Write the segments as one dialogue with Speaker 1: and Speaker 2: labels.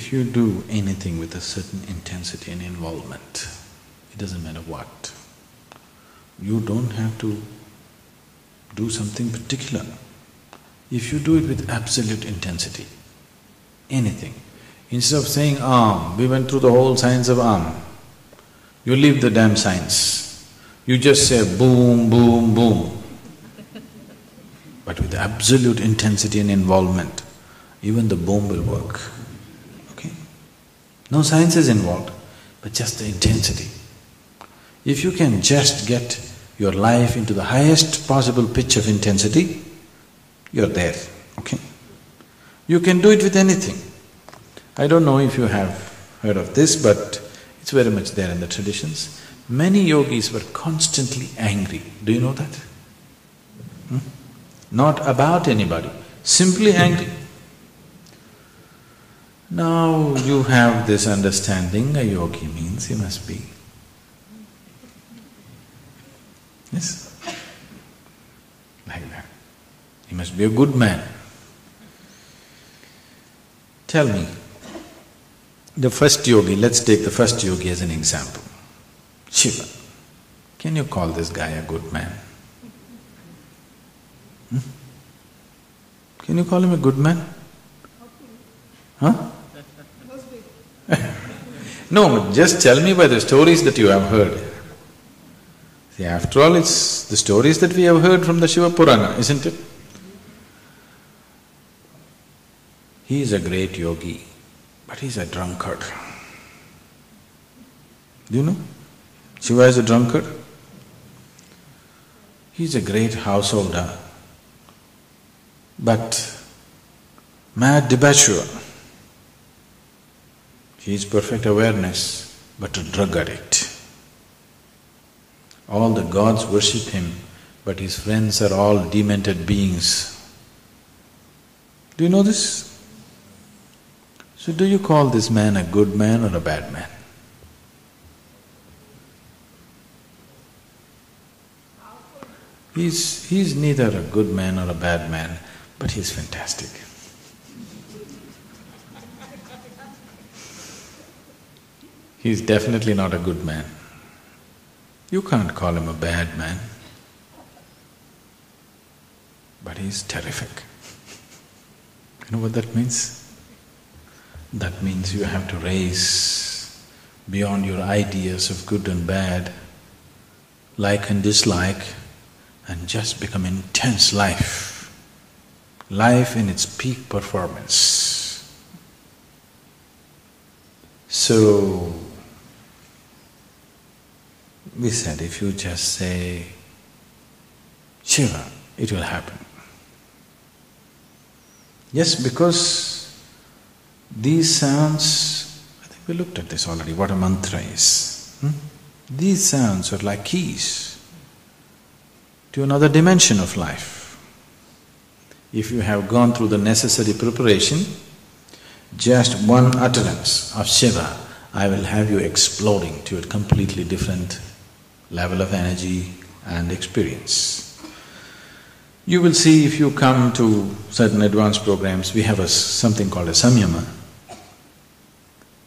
Speaker 1: If you do anything with a certain intensity and involvement, it doesn't matter what, you don't have to do something particular. If you do it with absolute intensity, anything, instead of saying we went through the whole science of you leave the damn science. You just say boom, boom, boom. But with absolute intensity and involvement, even the boom will work, okay? No science is involved, but just the intensity. If you can just get your life into the highest possible pitch of intensity, you're there, okay? You can do it with anything. I don't know if you have heard of this, but it's very much there in the traditions. Many yogis were constantly angry. Do you know that? Not about anybody, simply angry. Now you have this understanding, a yogi means he must be… Yes? Like that. He must be a good man. Tell me, the first yogi, let's take the first yogi as an example, Shiva. Can you call this guy a good man? Can you call him a good man? Huh? No, but just tell me by the stories that you have heard. See, after all, it's the stories that we have heard from the Shiva Purana, isn't it? He is a great yogi, but he's a drunkard. Do you know? Shiva is a drunkard. He's a great householder, but mad debaucher. He is perfect awareness, but a drug addict. All the gods worship him, but his friends are all demented beings. Do you know this? So do you call this man a good man or a bad man? He's neither a good man or a bad man, but he's fantastic. He's definitely not a good man. You can't call him a bad man, but he's terrific. You know what that means? That means you have to raise beyond your ideas of good and bad, like and dislike, and just become intense life. Life in its peak performance. So, we said if you just say Shiva, it will happen. Yes, because these sounds, I think we looked at this already, what a mantra is. These sounds are like keys to another dimension of life. If you have gone through the necessary preparation, just one utterance of Shiva, I will have you exploding to a completely different level of energy and experience. You will see if you come to certain advanced programs, we have something called a samyama,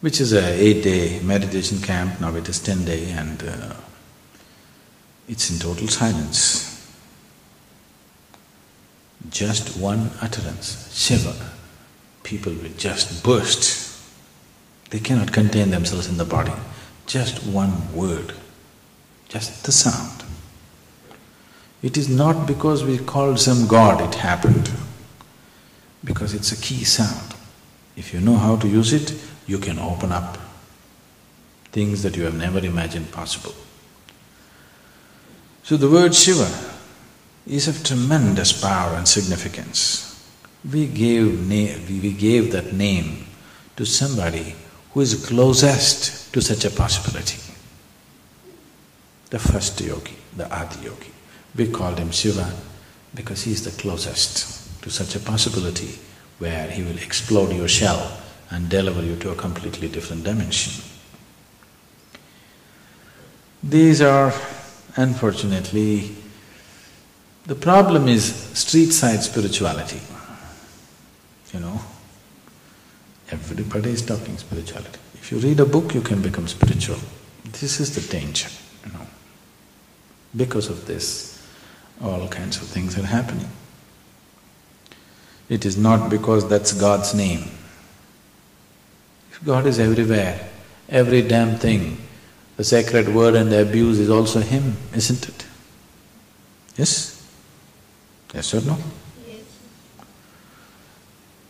Speaker 1: which is a 8-day meditation camp. Now it is 10-day and it's in total silence. Just one utterance, Shiva, people will just burst. They cannot contain themselves in the body. Just one word, just the sound. It is not because we called some god it happened, because it's a key sound. If you know how to use it, you can open up things that you have never imagined possible. So the word Shiva is of tremendous power and significance. We gave that name to somebody who is closest to such a possibility. The first yogi, the Adi yogi. We called him Shiva because he is the closest to such a possibility where he will explode your shell and deliver you to a completely different dimension. These are, unfortunately, the problem is street-side spirituality, you know. Everybody is talking spirituality. If you read a book, you can become spiritual. This is the danger, you know. Because of this, all kinds of things are happening. It is not because that's God's name. If God is everywhere, every damn thing, the sacred word and the abuse is also Him, isn't it? Yes? Yes or no?
Speaker 2: Yes.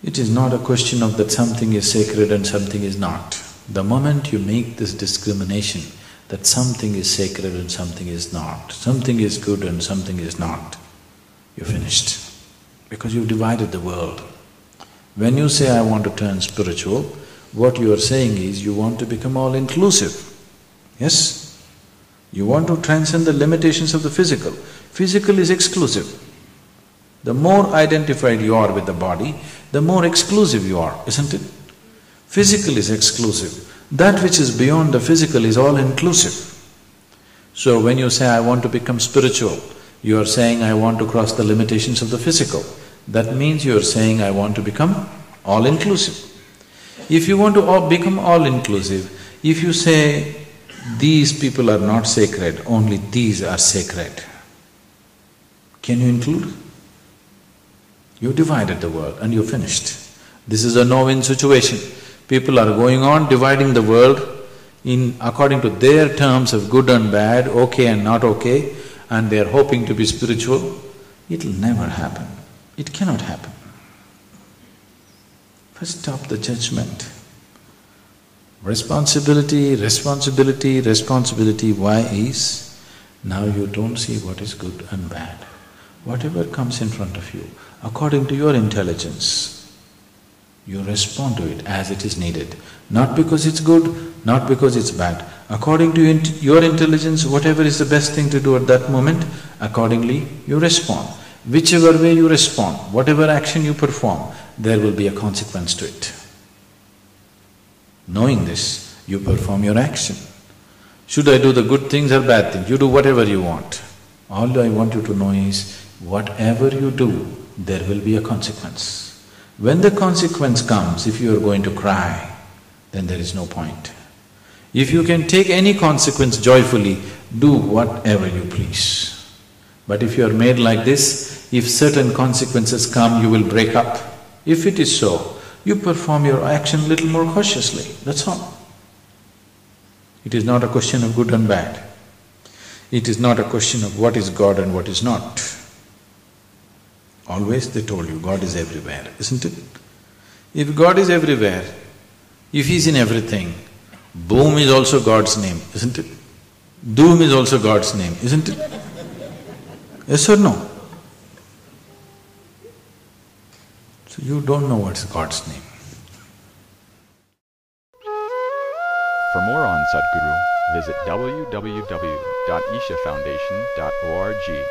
Speaker 1: It is not a question of that something is sacred and something is not. The moment you make this discrimination that something is sacred and something is not, something is good and something is not, you're finished. Because you've divided the world. When you say, I want to turn spiritual, what you are saying is you want to become all-inclusive. Yes? You want to transcend the limitations of the physical. Physical is exclusive. The more identified you are with the body, the more exclusive you are, isn't it? Physical is exclusive. That which is beyond the physical is all-inclusive. So when you say, I want to become spiritual, you are saying, I want to cross the limitations of the physical. That means you are saying, I want to become all-inclusive. If you want to become all-inclusive, if you say, these people are not sacred, only these are sacred, can you include? You divided the world and you're finished. This is a no-win situation. People are going on dividing the world in according to their terms of good and bad, okay and not okay, and they are hoping to be spiritual. It'll never happen. It cannot happen. First stop the judgment. Responsibility, responsibility, responsibility. Why is? Now you don't see what is good and bad. Whatever comes in front of you, according to your intelligence, you respond to it as it is needed. Not because it's good, not because it's bad. According to your intelligence, whatever is the best thing to do at that moment, accordingly you respond. Whichever way you respond, whatever action you perform, there will be a consequence to it. Knowing this, you perform your action. Should I do the good things or bad things? You do whatever you want. All I want you to know is, whatever you do, there will be a consequence. When the consequence comes, if you are going to cry, then there is no point. If you can take any consequence joyfully, do whatever you please. But if you are made like this, if certain consequences come, you will break up. If it is so, you perform your action a little more cautiously, that's all. It is not a question of good and bad. It is not a question of what is God and what is not. Always they told you, God is everywhere, isn't it? If God is everywhere, if He's in everything, boom is also God's name, isn't it? Doom is also God's name, isn't it? Yes or no? So you don't know what's God's name.
Speaker 3: For more on Sadhguru, visit www.ishafoundation.org.